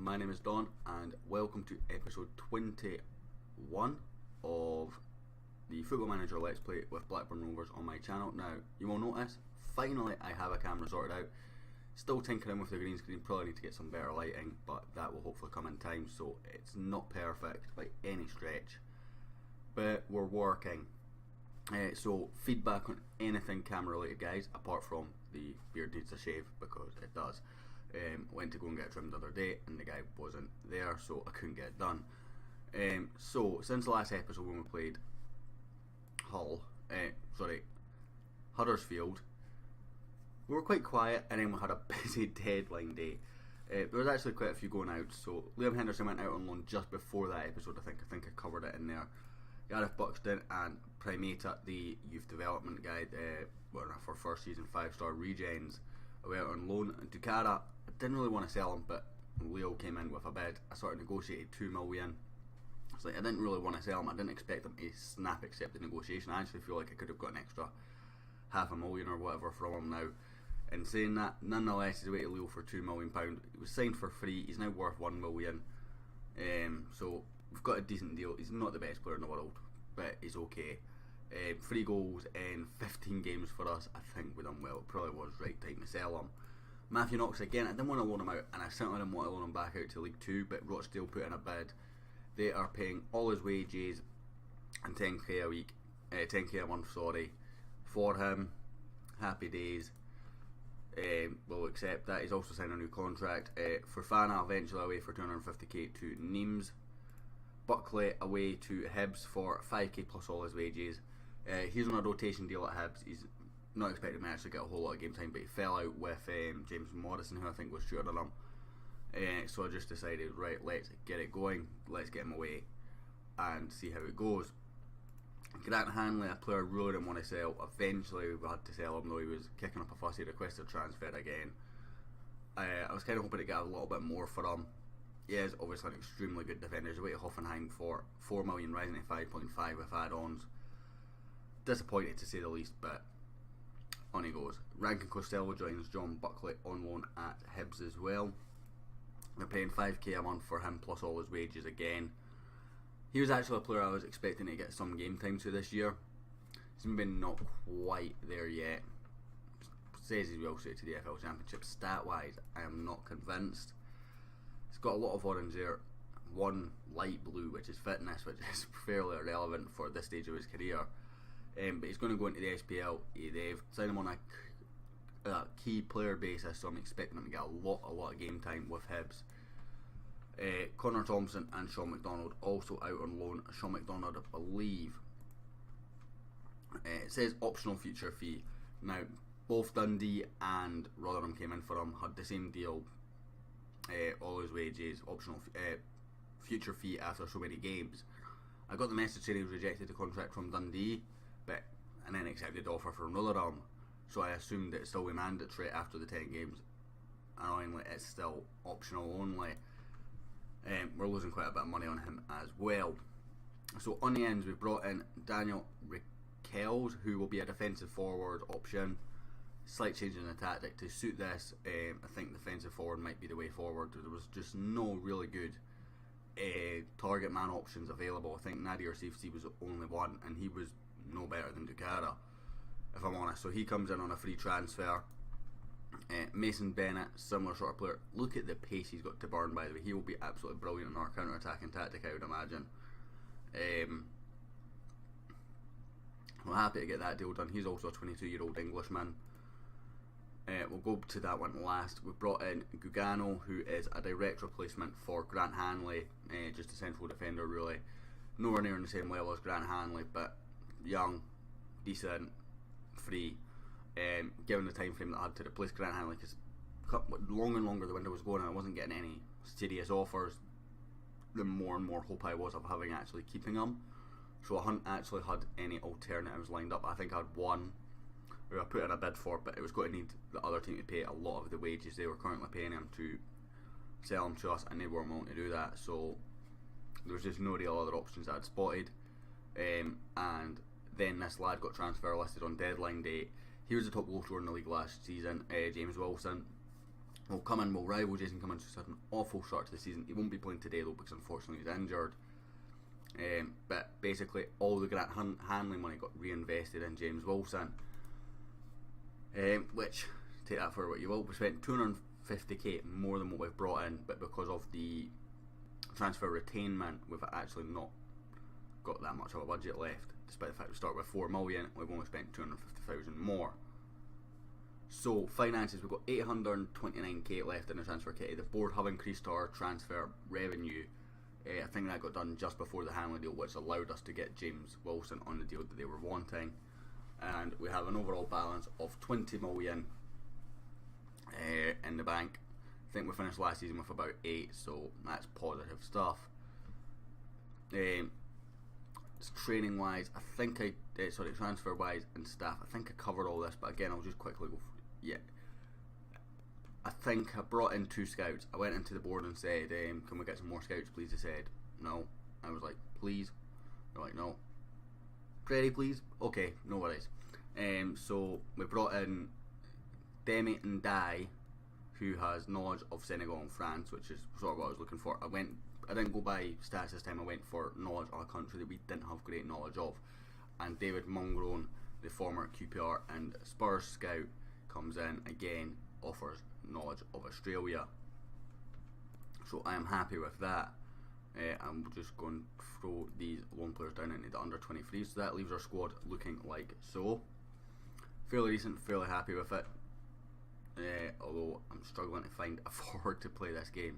my name is Don and welcome to episode 21 of the Football Manager Let's Play with Blackburn Rovers on my channel. Now, you will notice, finally I have a camera sorted out. Still tinkering with the green screen, probably need to get some better lighting, but that will hopefully come in time, so it's not perfect by any stretch. But we're working. So feedback on anything camera related, guys, apart from the beard needs a shave, because it does. Went to go and get it trimmed the other day and the guy wasn't there, so I couldn't get it done. So since the last episode when we played Huddersfield, we were quite quiet, and then we had a busy deadline day. There was actually quite a few going out. So Liam Henderson went out on loan just before that episode. I think I covered it in there. Gareth Buxton and Primata, the youth development guy, for first season 5-star regens, went out on loan. And Dukara, I didn't really want to sell him, but Leo came in with a bid. I sort of negotiated $2 million. It's like I didn't really want to sell him. I didn't expect him to snap accept the negotiation. I actually feel like I could have got an extra $500,000 or whatever from him now. And saying that, nonetheless, he's away to Leo for £2 million. He was signed for free. He's now worth $1 million. So we've got a decent deal. He's not the best player in the world, but he's okay. 3 goals in 15 games for us. I think we've done well. It probably was right time to sell him. Matthew Knox, again, I didn't want to loan him out, and I certainly didn't want to loan him back out to League 2, but Rochdale put in a bid. They are paying all his wages and 10k a week, 10k a month, sorry, for him. Happy days. We'll accept that. He's also signed a new contract. Fofana eventually away for 250k to Nimes. Buckley away to Hibs for 5k plus all his wages. He's on a rotation deal at Hibs. He's not expected to actually get a whole lot of game time, but he fell out with James Morrison, who I think was shorter than him. So I just decided, right, let's get it going. Let's get him away and see how it goes. Grant Hanley, a player I really didn't want to sell. Eventually we had to sell him, though he was kicking up a fuss. He requested transfer again. I was kind of hoping to get a little bit more for him. He is obviously an extremely good defender. He's away to Hoffenheim for $4 million, rising to 5.5 with add-ons. Disappointed to say the least, but on he goes. Rankin Costello joins John Buckley on loan at Hibs as well. They're paying 5k a month for him plus all his wages again. He was actually a player I was expecting to get some game time to this year. He's maybe not quite there yet. Says he will suit to the FL Championship. Stat wise, I am not convinced. He's got a lot of orange there, one light blue, which is fitness, which is fairly irrelevant for this stage of his career. But he's going to go into the SPL. They've signed him on a key player basis, so I'm expecting him to get a lot of game time with Hibs. Connor Thompson and Sean McDonald also out on loan. Sean McDonald, I believe, it says optional future fee. Now, both Dundee and Rotherham came in for him, had the same deal. All his wages, optional future fee after so many games. I got the message saying he rejected the contract from Dundee, and then accepted the offer from Rotherham. So I assumed it still be mandatory after the 10 games. Annoyingly, it's still optional only. We're losing quite a bit of money on him as well. So on the ends, we've brought in Daniel Rickels, who will be a defensive forward option. Slight change in the tactic to suit this. I think defensive forward might be the way forward. There was just no really good target man options available. I think Nadir CFC was the only one, and he was no better than Dukara, if I'm honest. So he comes in on a free transfer. Mason Bennett, similar sort of player. Look at the pace he's got to burn, by the way. He will be absolutely brilliant in our counter-attacking tactic, I would imagine. We're happy to get that deal done. He's also a 22-year-old Englishman. We'll go to that one last. We've brought in Gugano, who is a direct replacement for Grant Hanley, just a central defender really. Nowhere near on the same level as Grant Hanley, but young, decent, free. Given the time frame that I had to replace Grant Hanley, because longer and longer the window was going and I wasn't getting any serious offers, the more and more hope I was of having actually keeping him. So I hadn't actually had any alternatives lined up. I think I had one who I put in a bid for, but it was going to need the other team to pay a lot of the wages they were currently paying him to sell him to us, and they weren't willing to do that. So there was just no real other options that I'd spotted. And then this lad got transfer listed on deadline day. He was the top goal scorer in the league last season, James Wilson. will come in, will rival Jason Cummings, who's had an awful start to the season. He won't be playing today though because unfortunately he's injured. But basically all the Grant Hanley money got reinvested in James Wilson, which, take that for what you will, we spent 250k more than what we've brought in, but because of the transfer retainment we've actually not got that much of a budget left, despite the fact we start with 4 million, we've only spent 250,000 more. So finances, we've got 829k left in the transfer kitty. The board have increased our transfer revenue. I think that got done just before the Hanley deal, which allowed us to get James Wilson on the deal that they were wanting. And we have an overall balance of 20 million in the bank. I think we finished last season with about 8, so that's positive stuff. Training wise, I think transfer wise and staff, I think I covered all this, but again I'll just quickly go I think I brought in 2 scouts. I went into the board and said, can we get some more scouts please? They said no. I was like, please? They're like, no. Ready please? Okay, no worries. So we brought in Demi and Dai, who has knowledge of Senegal and France, which is sort of what I was looking for. I didn't go by stats this time, I went for knowledge of a country that we didn't have great knowledge of. And David Mungrone, the former QPR and Spurs scout, comes in again, offers knowledge of Australia. So I am happy with that. I'm just going to throw these loan players down into the under 23, so that leaves our squad looking like so. Fairly decent, fairly happy with it. Although I'm struggling to find a forward to play this game.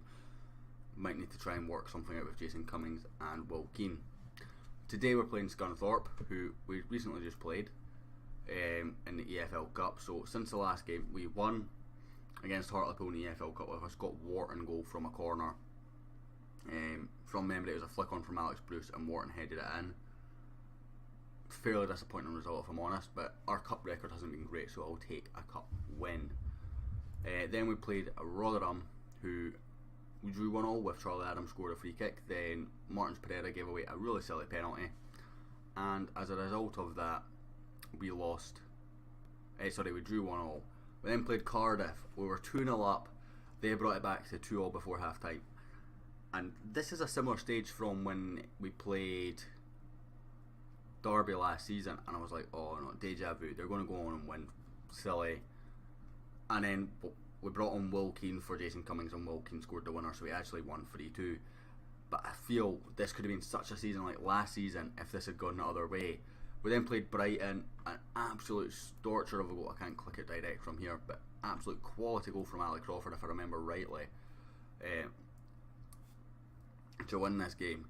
Might need to try and work something out with Jason Cummings and Will Keane. Today we're playing Scunthorpe, who we recently just played in the EFL Cup. So since the last game we won against Hartlepool in the EFL Cup with a Scott Wharton goal from a corner. From memory it was a flick on from Alex Bruce and Wharton headed it in. Fairly disappointing result if I'm honest, but our cup record hasn't been great, so I'll take a cup win. Then we played Rotherham, who we drew 1-1 with Charlie Adams scored a free kick. Then Martins Pereira gave away a really silly penalty, and as a result of that we lost. We drew 1-1. We then played Cardiff. We were 2-0 up. They brought it back to 2-2 before half time. And this is a similar stage from when we played Derby last season, and I was like, oh no, deja vu, they're going to go on and win. Silly. And then we brought on Will Keane for Jason Cummings, and Will Keane scored the winner, so we actually won 3-2. But I feel this could have been such a season like last season if this had gone the other way. We then played Brighton, an absolute storcher of a goal. I can't click it direct from here, but absolute quality goal from Ali Crawford, if I remember rightly, to win this game.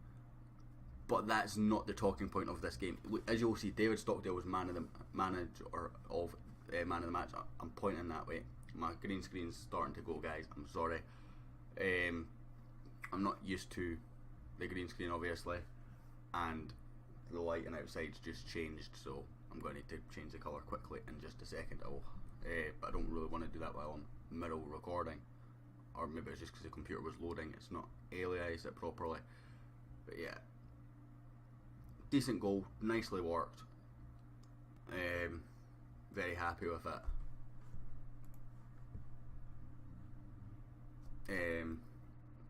But that's not the talking point of this game. As you'll see, David Stockdale was man of the match. I'm pointing that way. My green screen's starting to go, guys. I'm sorry. I'm not used to the green screen, obviously, and the lighting outside's just changed, so I'm going to need to change the colour quickly in just a second. But I don't really want to do that while I'm middle recording, or maybe it's just because the computer was loading, it's not aliased it properly. But yeah, decent goal, nicely worked. Very happy with it.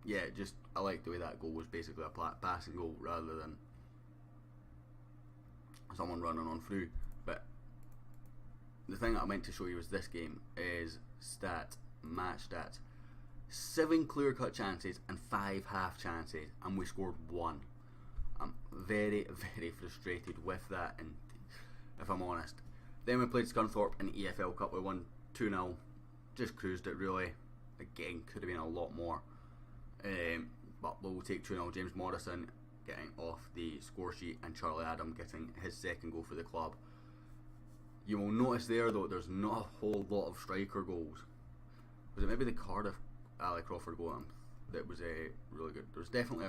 Yeah, just I like the way that goal was basically a passing goal rather than someone running on through. But the thing that I meant to show you is this game is match stats. 7 clear-cut chances and 5 half chances, and we scored 1. I'm very, very frustrated with that, and if I'm honest. Then we played Scunthorpe in the EFL Cup. We won 2-0. Just cruised it really. Again, could have been a lot more. But we'll take 2-0. James Morrison getting off the score sheet and Charlie Adam getting his second goal for the club. You will notice there though, there's not a whole lot of striker goals. Was it maybe the Cardiff Ali Crawford goal that was really good? There's definitely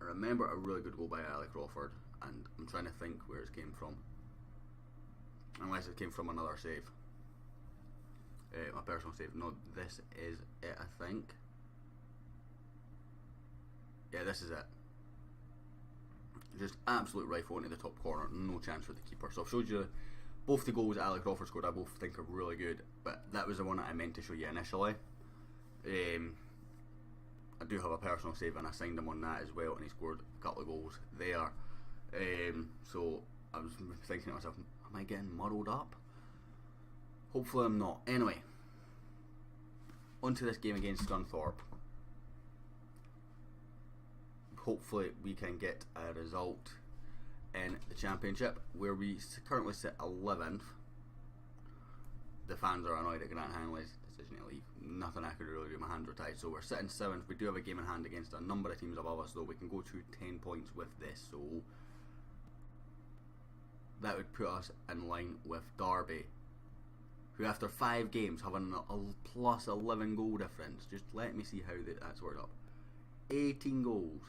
I remember a really good goal by Ali Crawford, and I'm trying to think where it came from. Unless it came from another save. My personal save. No, this is it, I think. Yeah, this is it. Just absolute rifle into the top corner, no chance for the keeper. So I've showed you Both the goals that Alex Crawford scored I both think are really good, but that was the one that I meant to show you initially. I do have a personal save and I signed him on that as well, and he scored a couple of goals there. So I was thinking to myself, am I getting muddled up? Hopefully I'm not. Anyway, onto this game against Scunthorpe. Hopefully we can get a result in the championship, where we currently sit 11th. The fans are annoyed at Grant Hanley's decision to leave. Nothing I could really do, my hands are tied. So we're sitting 7th. We do have a game in hand against a number of teams above us, though. We can go to 10 points with this, so that would put us in line with Derby, who after 5 games have a plus 11 goal difference. Just let me see how that's worked up. 18 goals.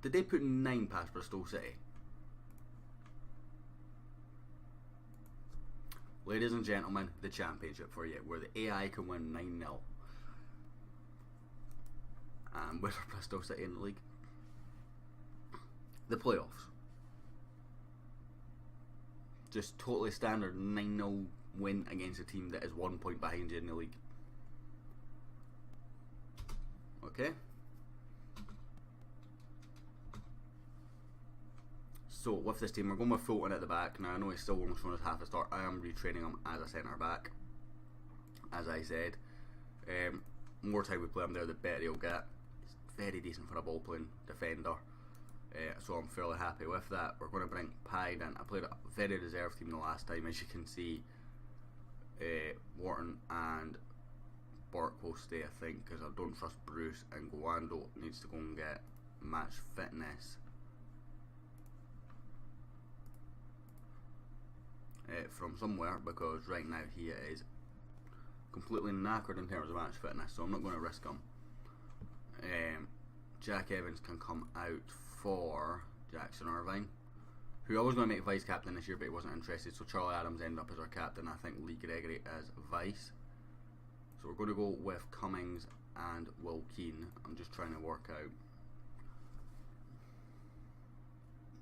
Did they put 9 past Bristol City? Ladies and gentlemen, the championship for you, where the AI can win 9-0. And where's Bristol City in the league? The playoffs. Just totally standard 9-0 win against a team that is 1 point behind you in the league. Okay. So with this team, we're going with Fulton at the back. Now I know he's still almost shown as half a start. I am retraining him as a centre back, as I said. More time we play him there, the better he'll get. He's very decent for a ball playing defender, so I'm fairly happy with that. We're going to bring Pyde in. I played a very reserve team the last time, as you can see. Wharton and Burke will stay, I think, because I don't trust Bruce, and Guando needs to go and get match fitness. From somewhere, because right now he is completely knackered in terms of match fitness, so I'm not going to risk him. Jack Evans can come out for Jackson Irvine, who I was going to make vice captain this year, but he wasn't interested, so Charlie Adams ended up as our captain. I think Lee Gregory as vice. So we're going to go with Cummings and Will Keane. I'm just trying to work out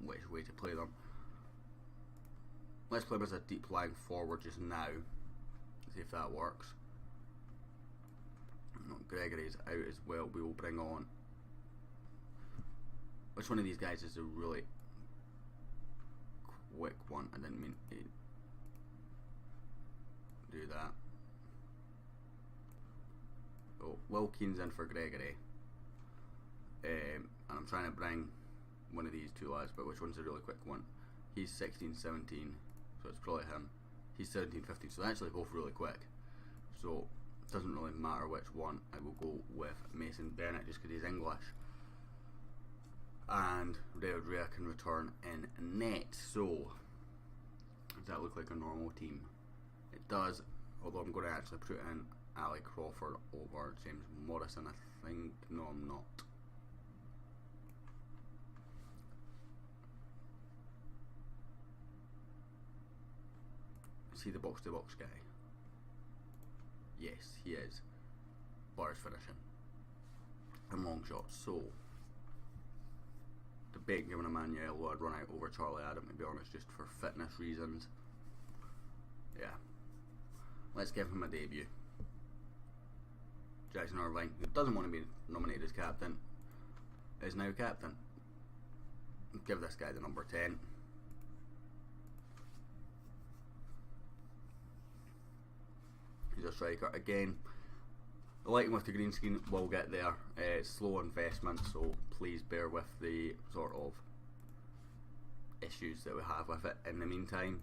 which way to play them. Let's play him as a deep lying forward just now. See if that works. No, Gregory's out as well. We will bring on. Which one of these guys is a really quick one? I didn't mean to do that. So Wilkins in for Gregory. And I'm trying to bring one of these two lads, but which one's a really quick one? He's 16, 17. So it's probably him. He's 17, 15, so they're actually both really quick. So it doesn't really matter which one. I will go with Mason Bennett just because he's English. And David Rea can return in net. So does that look like a normal team? It does, although I'm going to actually put in Ali Crawford over James Morrison, I think. No, I'm not. Is he the box to box guy? Yes, he is. Bars finishing and long shots. So debate giving Emmanuel, I'd run out over Charlie Adam, to be honest, just for fitness reasons. Yeah, let's give him a debut. Jackson Irvine, who doesn't want to be nominated as captain, is now captain. Give this guy the number 10. He's a striker. Again, the lighting with the green screen will get there. It's slow investment, so please bear with the sort of issues that we have with it. In the meantime,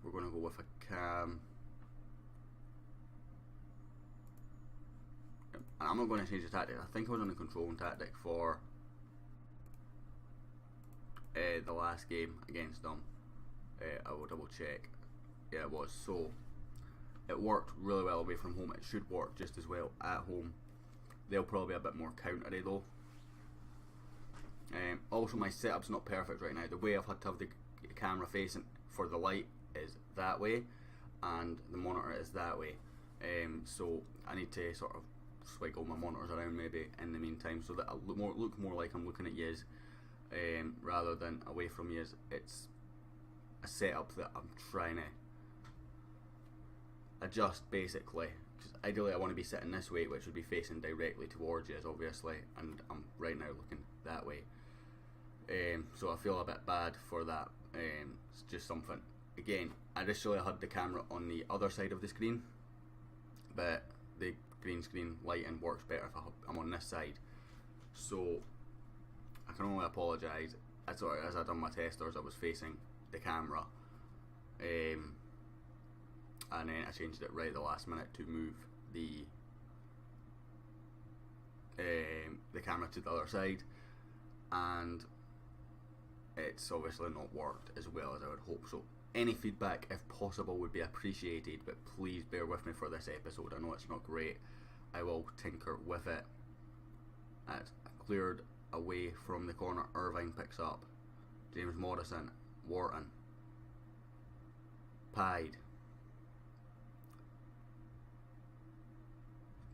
we're going to go with a cam. And I'm not going to change the tactic. I think I was on the controlling tactic for the last game against them. I will double check. Yeah, it was. So it worked really well away from home. It should work just as well at home. They'll probably be a bit more countery though. Also, my setup's not perfect right now. The way I've had to have the camera facing for the light is that way, and the monitor is that way. So I need to sort of swiggle my monitors around maybe in the meantime, so that I look more like I'm looking at yous, rather than away from yous. It's a setup that I'm trying to adjust basically, because ideally I want to be sitting this way, which would be facing directly towards yous obviously, and I'm right now looking that way. So I feel a bit bad for that. It's just something. Again, initially I had the camera on the other side of the screen, but the green screen lighting works better if I'm on this side. So I can only apologise. As I done my testers, I was facing the camera, and then I changed it right at the last minute to move the camera to the other side, and it's obviously not worked as well as I would hope. So any feedback, if possible, would be appreciated, but please bear with me for this episode. I know it's not great. I will tinker with it. It's cleared away from the corner. Irvine picks up. James Morrison. Wharton. Pied.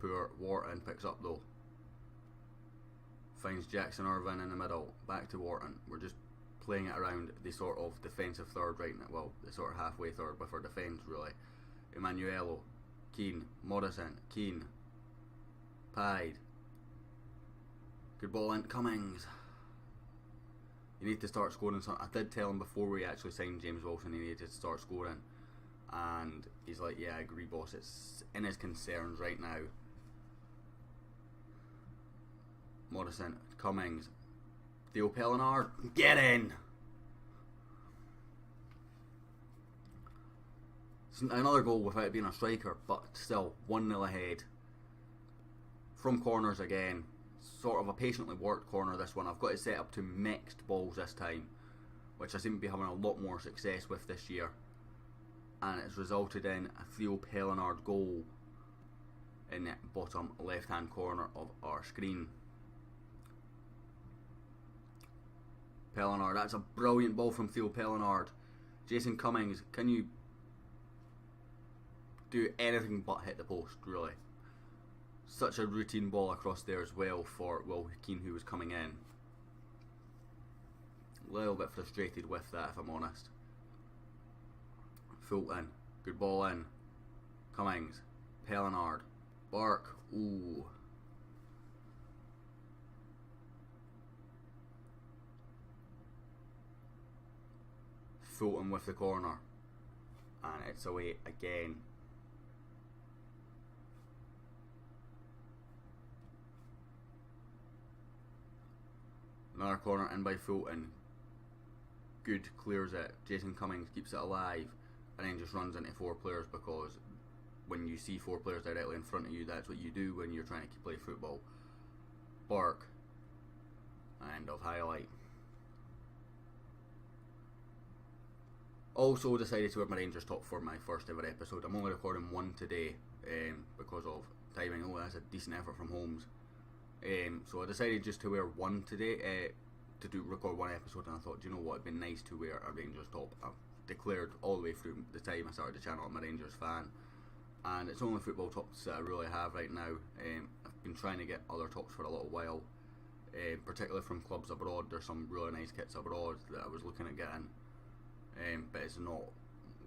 Poor Wharton picks up though. Finds Jackson Irvine in the middle. Back to Wharton. We're just playing it around the sort of defensive third right now. Well, the sort of halfway third with our defence really. Emanuelo. Keane. Morrison. Keane. Pied. Good ball in. Cummings. You need to start scoring something. I did tell him before we actually signed James Wilson he needed to start scoring, and he's like, yeah, I agree boss, it's in his concerns right now. Morrison. Cummings. Theo Pellinard. Get in! It's another goal without being a striker, but still 1-0 ahead. From corners again. Sort of a patiently worked corner this one. I've got it set up to mixed balls this time, which I seem to be having a lot more success with this year, and it's resulted in a Theo Pellinard goal in the bottom left hand corner of our screen. Pellinard, that's a brilliant ball from Theo Pellinard. Jason Cummings, can you do anything but hit the post, really? Such a routine ball across there as well for Will Keane, who was coming in. A little bit frustrated with that, if I'm honest. Fulton, good ball in. Cummings, Pellinard, Burke, ooh. Fulton with the corner, and it's away again. Another corner in by Fulton. Good, clears it. Jason Cummings keeps it alive, and then just runs into four players, because when you see four players directly in front of you, that's what you do when you're trying to play football. Burke. End of highlight. Also decided to wear my Rangers top for my first ever episode. I'm only recording one today because of timing. Oh, that's a decent effort from Holmes. So I decided just to wear one today to record one episode, and I thought, do you know what, it'd be nice to wear a Rangers top. I've declared all the way through the time I started the channel I'm a Rangers fan, and it's only football tops that I really have right now. I've been trying to get other tops for a little while, particularly from clubs abroad. There's some really nice kits abroad that I was looking at getting, but it's not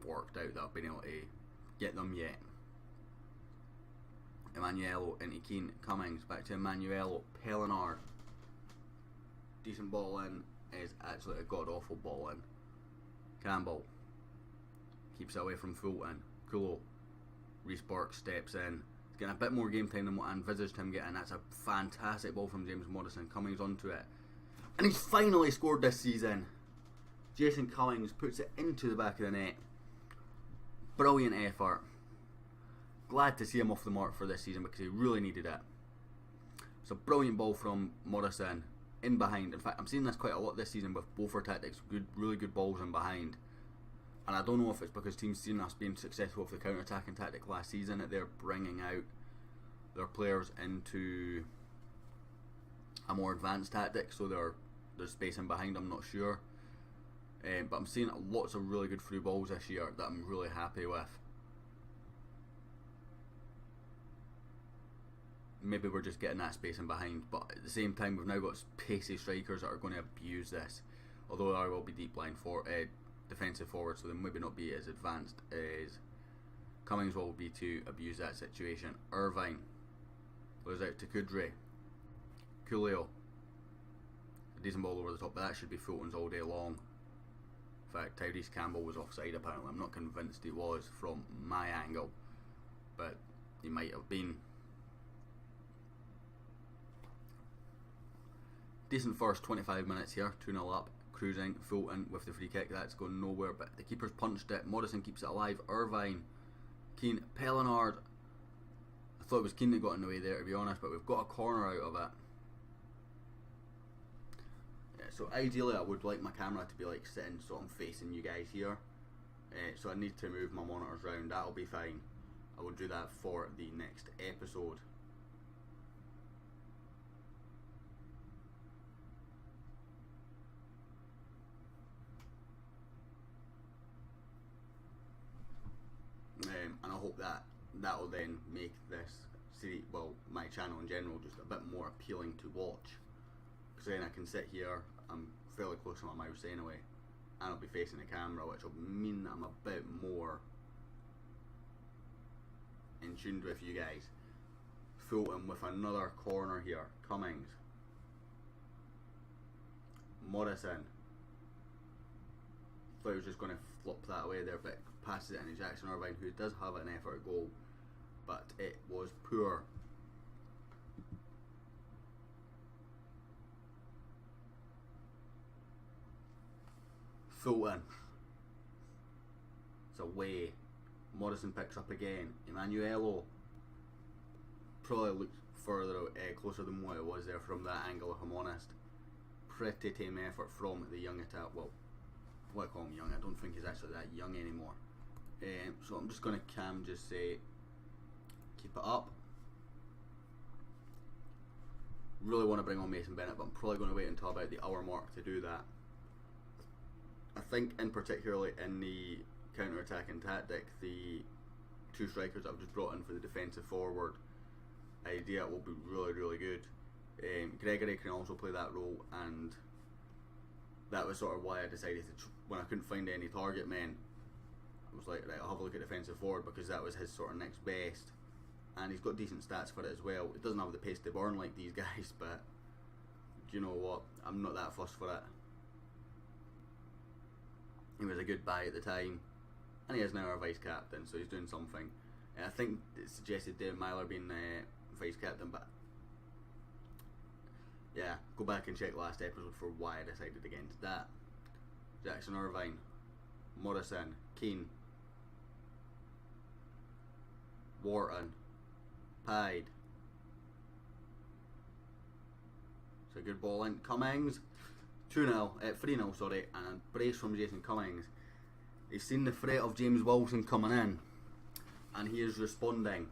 worked out that I've been able to get them yet. Emanuelo into Keane. Cummings back to Emanuelo. Pellinard. Decent ball in. Is actually a god awful ball in. Campbell keeps it away from Fulton. Kulo. Reece Burke steps in. He's getting a bit more game time than what I envisaged him getting. That's a fantastic ball from James Morrison. Cummings onto it, and he's finally scored this season. Jason Cummings puts it into the back of the net. Brilliant effort. Glad to see him off the mark for this season because he really needed it. It's a brilliant ball from Morrison in behind. In fact, I'm seeing this quite a lot this season with both our tactics. Really good balls in behind. And I don't know if it's because teams seen us being successful with the counter-attacking tactic last season that they're bringing out their players into a more advanced tactic, so there's space in behind. I'm not sure. But I'm seeing lots of really good through balls this year that I'm really happy with. maybe we're just getting that space in behind, but at the same time we've now got pacey strikers that are going to abuse this, although there will be deep line for defensive forward, so they maybe not be as advanced as Cummings will be to abuse that situation. Irvine goes out to Kudry. Coolio, a decent ball over the top, but that should be Fulton's all day long. In fact, Tyrese Campbell was offside apparently. I'm not convinced he was from my angle, but he might have been. Decent first 25 minutes here, 2-0 up, cruising. Fulton with the free kick, that's going nowhere, but the keeper's punched it. Morrison keeps it alive. Irvine, Keane, Pellinard. I thought it was Keane that got in the way there, to be honest, but we've got a corner out of it. Yeah, so ideally I would like my camera to be like sitting so I'm facing you guys here. So I need to move my monitors around, that'll be fine. I will do that for the next episode. And I hope that will then make this series, well, my channel in general, just a bit more appealing to watch. Because then I can sit here, I'm fairly close to my mouse anyway, and I'll be facing the camera, which will mean that I'm a bit more in tune with you guys. Fulton with another corner here. Cummings, Morrison. Thought he was just going to flop that away there, but passes it into Jackson Irvine, who does have an effort goal, but it was poor. Fulton, it's away. Morrison picks up again. Emanuelo probably looked further closer than what it was there from that angle, if I'm honest. Pretty tame effort from the young attack. Well, what I call him young, I don't think he's actually that young anymore. So I'm just going to just say keep it up. Really want to bring on Mason Bennett, but I'm probably going to wait until about the hour mark to do that. I think in particularly in the counter-attacking tactic, the two strikers that I've just brought in for the defensive forward idea will be really, really good. Gregory can also play that role, and that was sort of why I decided to, when I couldn't find any target men, I was like, right, I'll have a look at defensive forward, because that was his sort of next best, and he's got decent stats for it as well. It doesn't have the pace to burn like these guys, but do you know what, I'm not that fussed for it. He was a good buy at the time, and he is now our vice captain, so he's doing something. I think it suggested David Myler being vice captain, but yeah, go back and check last episode for why I decided against that. Jackson Irvine, Morrison, Keane, Wharton, Hyde. It's a good ball in. Cummings, 2-0, 3-0 sorry, and a brace from Jason Cummings. He's seen the threat of James Wilson coming in, and he is responding.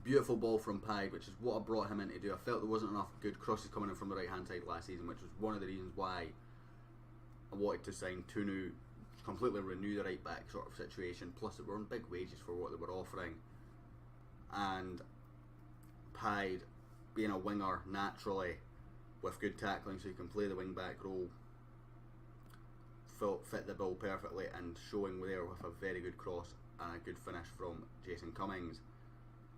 Beautiful ball from Hyde, which is what I brought him in to do. I felt there wasn't enough good crosses coming in from the right hand side last season, which was one of the reasons why I wanted to sign two new, completely renew the right back sort of situation, plus they were on big wages for what they were offering. And Hyde, being a winger naturally, with good tackling so he can play the wing back role, fit the bill perfectly, and showing there with a very good cross and a good finish from Jason Cummings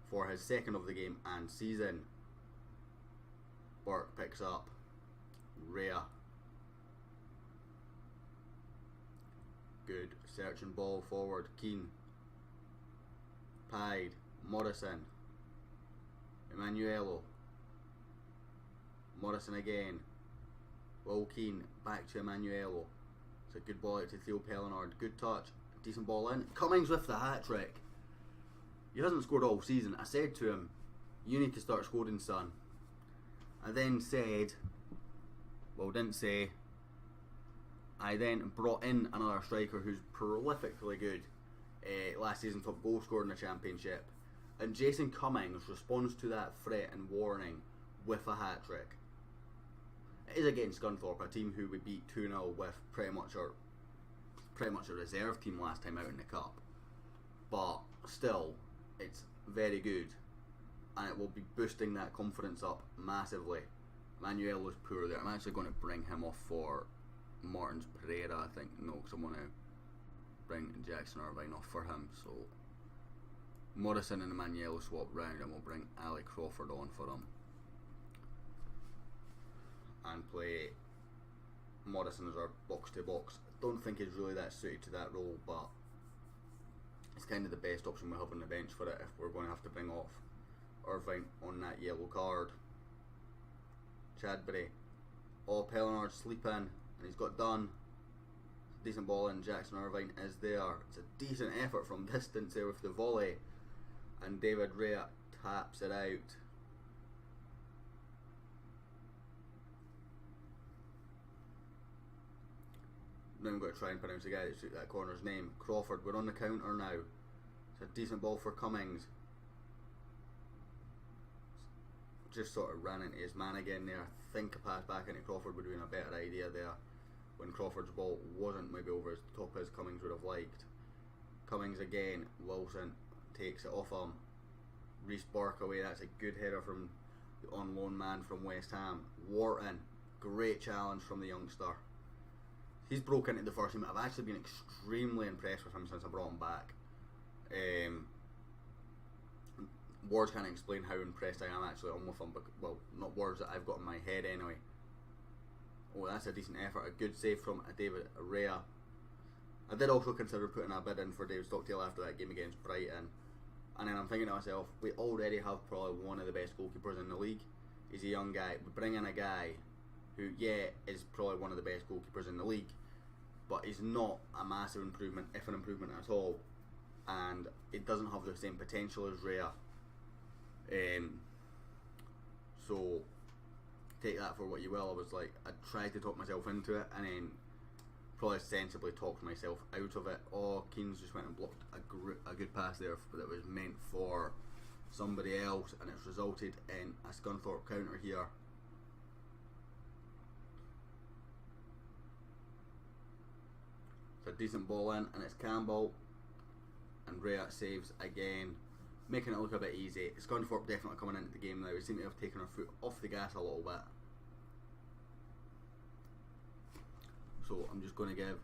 for his second of the game and season. Burke picks up. Rhea. Good searching ball forward. Keane. Hyde. Morrison. Emanuelo. Morrison again. Will Keane. Back to Emanuelo. It's a good ball out to Theo Pellinard. Good touch. Decent ball in. Cummings with the hat trick. He hasn't scored all season. I said to him, you need to start scoring, son. I then said, well, didn't say, I then brought in another striker who's prolifically good. Last season top goal scorer in the championship. And Jason Cummings responds to that threat and warning with a hat trick. It is against Scunthorpe, a team who we beat 2-0 with pretty much a reserve team last time out in the cup. But still, it's very good, and it will be boosting that confidence up massively. Manuel was poor there. I'm actually going to bring him off for Martins Pereira, I think. No, because I want to bring Jackson Irvine off for him. So Morrison and Manuel swap round, and we'll bring Ali Crawford on for him and play Morrison as our box to box. Don't think he's really that suited to that role, but it's kind of the best option we have on the bench for it if we're going to have to bring off Irvine on that yellow card. Chadbury, Pellenard sleeping, and he's got done. Decent ball in. Jackson Irvine is there. It's a decent effort from distance there with the volley, and David Rea taps it out. Now I'm going to try and pronounce the guy that took that corner's name. Crawford. We're on the counter now. It's a decent ball for Cummings. Just sort of ran into his man again there. I think a pass back into Crawford would have been a better idea there, when Crawford's ball wasn't maybe over as top as Cummings would have liked. Cummings again. Wilson takes it off him. Reece Burke away. That's a good header from the on loan man from West Ham. Wharton. Great challenge from the youngster. He's broke into the first team. I've actually been extremely impressed with him since I brought him back. Words can't explain how impressed I am actually on with him, but, well, not words that I've got in my head anyway. Oh, that's a decent effort. A good save from David Rea. I did also consider putting a bid in for David Stockdale after that game against Brighton, and then I'm thinking to myself, we already have probably one of the best goalkeepers in the league. He's a young guy. We bring in a guy who, yeah, is probably one of the best goalkeepers in the league, but he's not a massive improvement, if an improvement at all, and it doesn't have the same potential as Rea. So take that for what you will. I was like, I tried to talk myself into it, and then probably sensibly talked myself out of it. Oh, Keane's just went and blocked a good pass there that was meant for somebody else, and it's resulted in a Scunthorpe counter here. It's a decent ball in, and it's Campbell, and Rea saves again, making it look a bit easy. Scunthorpe definitely coming into the game now. We seem to have taken our foot off the gas a little bit. So I'm just going to give,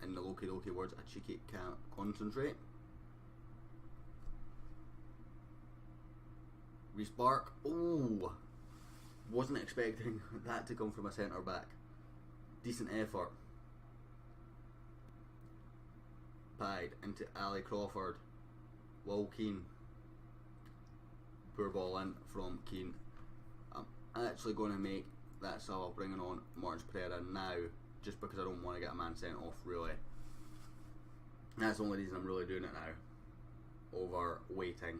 in the Loki Doki words, a cheeky concentrate. Reece Burke. Oh, wasn't expecting that to come from a centre back. Decent effort. Pied into Ali Crawford. Will Keane. Poor ball in from Keane. I'm actually going to make that sub, bringing on Martins Pereira now, just because I don't want to get a man sent off, really. That's the only reason I'm really doing it now, over waiting.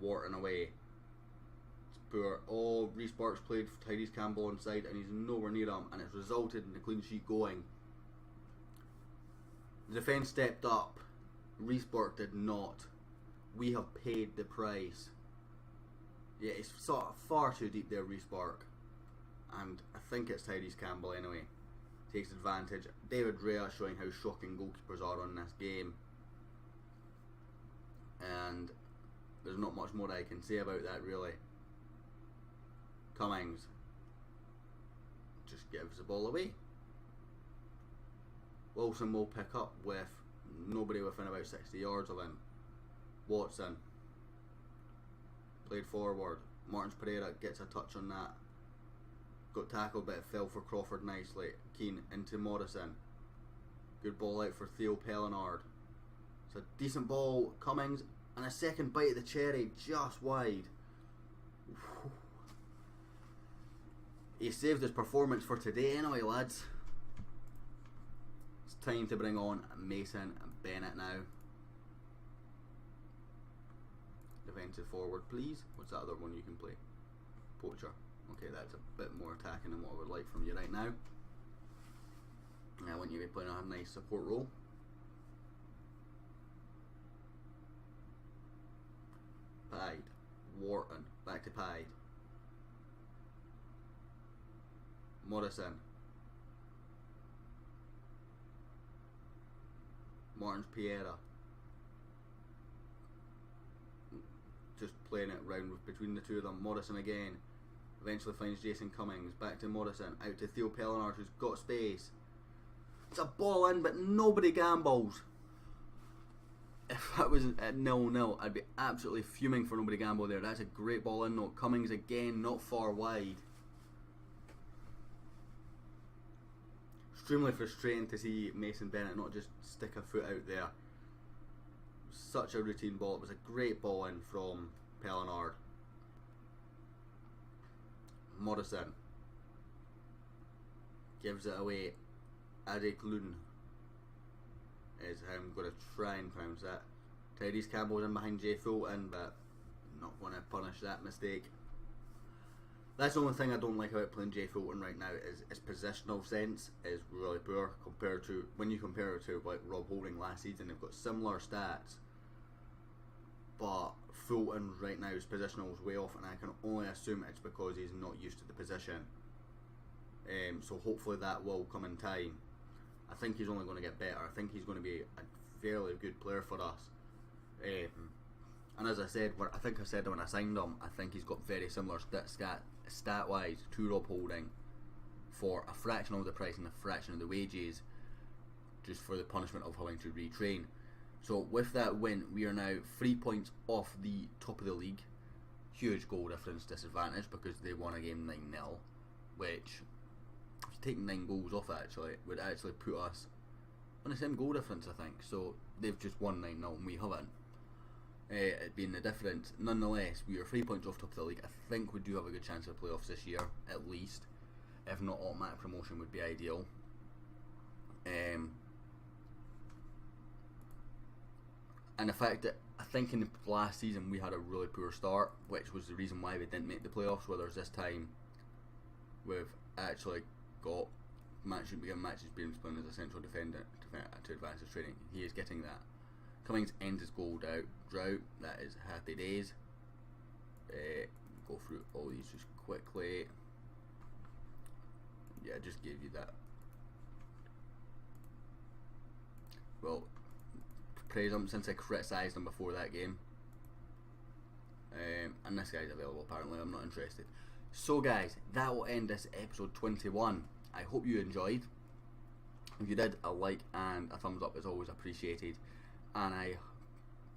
Wharton away. It's poor. Oh, Reece Burke's played Tyrese Campbell inside, and he's nowhere near him, and it's resulted in the clean sheet going. The defence stepped up. Reece Burke did not. We have paid the price. Yeah, it's sort of far too deep there, Reece Burke. And I think it's Tyrese Campbell anyway. Takes advantage. David Rea showing how shocking goalkeepers are on this game. And there's not much more I can say about that, really. Cummings just gives the ball away. Wilson will pick up with nobody within about 60 yards of him. Watson played forward. Martins Pereira gets a touch on that. Got tackled, but it fell for Crawford nicely. Keane into Morrison. Good ball out for Theo Pellenard. It's a decent ball. Cummings, and a second bite of the cherry, just wide. He saved his performance for today anyway, lads. It's time to bring on Mason and Bennett now. Defensive forward, please. What's that other one you can play? Poacher. Okay, that's a bit more attacking than what I would like from you right now. I want you to be playing a nice support role. Pied. Wharton. Back to Pied. Morrison. Martins Piera. Just playing it round between the two of them. Morrison again. Eventually finds Jason Cummings. Back to Morrison. Out to Theo Pellinar, who's got space. It's a ball in, but nobody gambles. If that was at 0-0, I'd be absolutely fuming for nobody gamble there. That's a great ball in though. Cummings again, not far wide. Extremely frustrating to see Mason Bennett not just stick a foot out there. Such a routine ball. It was a great ball in from Pellinar. Morrison gives it away. Adik Lund is how I'm going to try and pronounce that. Tyrese Campbell's in behind Jay Fulton, but not going to punish that mistake. That's the only thing I don't like about playing Jay Fulton right now is his positional sense is really poor compared to when you compare it to like Rob Holding last season. They've got similar stats, but Fulton right now his positional is way off, and I can only assume it's because he's not used to the position. So hopefully that will come in time. I think he's only going to get better. I think he's going to be a fairly good player for us. And as I said, I think I said when I signed him, I think he's got very similar stat-wise to Rob Holding for a fraction of the price and a fraction of the wages, just for the punishment of having to retrain. So with that win, we are now 3 points off the top of the league. Huge goal difference disadvantage because they won a game 9-0, which, if you take 9 goals off actually, would actually put us on the same goal difference, I think. So they've just won 9-0 and we haven't. It being the difference. Nonetheless, we are 3 points off top of the league. I think we do have a good chance of playoffs this year, at least. If not, automatic promotion would be ideal. And the fact that I think in the last season we had a really poor start, which was the reason why we didn't make the playoffs, whereas this time we've actually got match experience playing as a central defender to advance his training. He is getting that. Cummings ends his goal drought. That is happy days. Go through all these just quickly. Yeah, I just gave you that. Well, praise him since I criticised him before that game. And this guy's available apparently. I'm not interested. So guys, that will end this episode 21. I hope you enjoyed. If you did, a like and a thumbs up is always appreciated. And I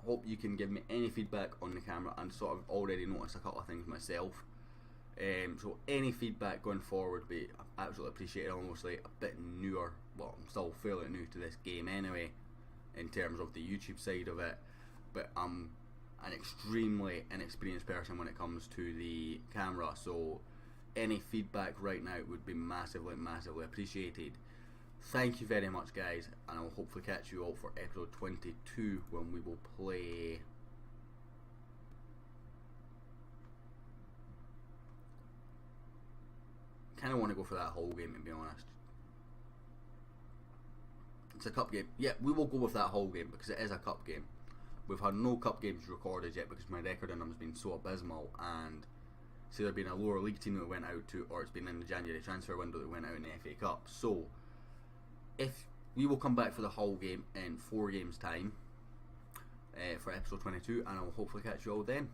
hope you can give me any feedback on the camera, and sort of already noticed a couple of things myself. So any feedback going forward would be absolutely appreciated. I'm obviously a bit newer, well, I'm still fairly new to this game anyway, in terms of the YouTube side of it, but I'm an extremely inexperienced person when it comes to the camera, so any feedback right now would be massively appreciated. Thank you very much guys, and I will hopefully catch you all for episode 22 when we will play kind of want to go for that whole game, to be honest. It's a cup game. Yeah, we will go with that whole game because it is a cup game. We've had no cup games recorded yet because my record in them has been so abysmal, and it's either been a lower league team that went out to, or it's been in the January transfer window that went out in the FA Cup. So if we will come back for the whole game in 4 games time for episode 22, and I will hopefully catch you all then.